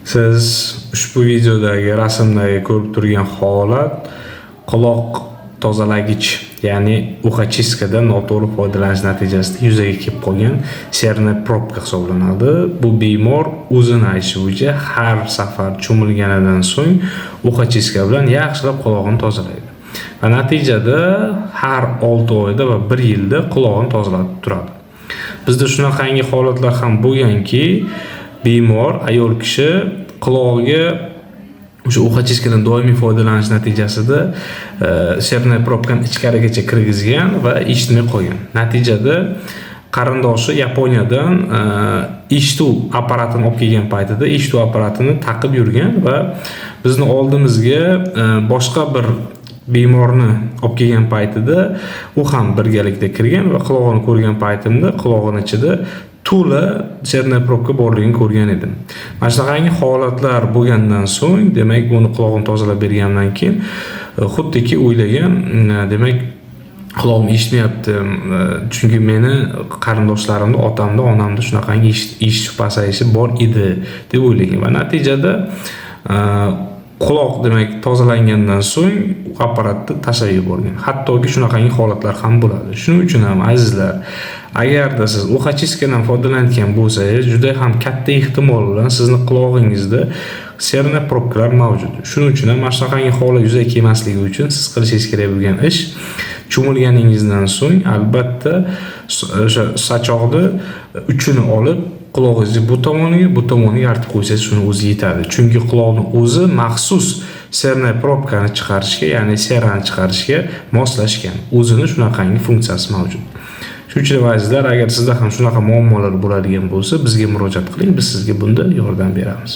Siz ushbu videodagi rasmdagi ko'rib turgan holat quloq tozalagich, ya'ni uxachiskadan noto'g'ri foydalanish natijasida yuzaga kelib qolgan serniy probka hisoblanadi. Bu bemor o'zini aytishi bo'yicha har safar cho'milganidan so'ng uxachiska bilan yaxshilab quloqni tozalaydi. Va natijada har 6 oyda va 1 yilda quloqni tozalatib turadi. Bizda shunaqangi holatlar ham bo'lganki, bemor ayol kishi qulog'iga o'sha uxachiskadan doimiy foydalanish natijasida serniy probkani ichkarigacha kirgizgan va eshitmay qolgan. Natijada qarindoshi Yaponiyadan eshituv apparatini olib kelgan paytida eshituv apparatini taqib yurgan va bizni oldimizga boshqa bir bemorni olib kelgan paytida u ham birgalikda kirgan va qulog'ini ko'rgan paytimda qulog'ini ichida to'la serniy probka borligini ko'rgan edim. Mana shunaqangi holatlar bo'lgandan so'ng, demak, buni qulog'ini tozalab bergandan keyin xuddiki o'ylagan, demak, qulog'im eshitmayapti. Chunki meni qarindoshlarimda, otamda, onamda shunaqangi eshitish pasayishi bor edi deb o'ylagan va natijada quloq demak tozalangandan so'ng apparatni tashlab yuborgan. Hattoki shunaqangi holatlar ham bo'ladi. Shuning uchun ham azizlar, agarda siz uxachiskadan foydalanayotgan bo'lsangiz, juda ham katta ehtimol bilan sizni qulog'ingizda serniy probkalar mavjud. Shuning uchun ham mana shunaqangi holat yuzaga kelmasligi uchun siz qilishingiz kerak bo'lgan ish, cho'milganingizdan so'ng albatta o'sha sachoqni uchini olib qulog'ingizni bu tomoniga artib qo'ysangiz shuni o'zi yetadi. Chunki quloqning o'zi maxsus serniy probkani chiqarishga, ya'ni serani chiqarishga moslashgan. O'zini shunaqangi funksiyasi mavjud. Shuning uchun azizlar, agar sizda ham shunaqa muammolar bo'ladigan bo'lsa, bizga murojaat qiling, biz sizga bunda yordam beramiz.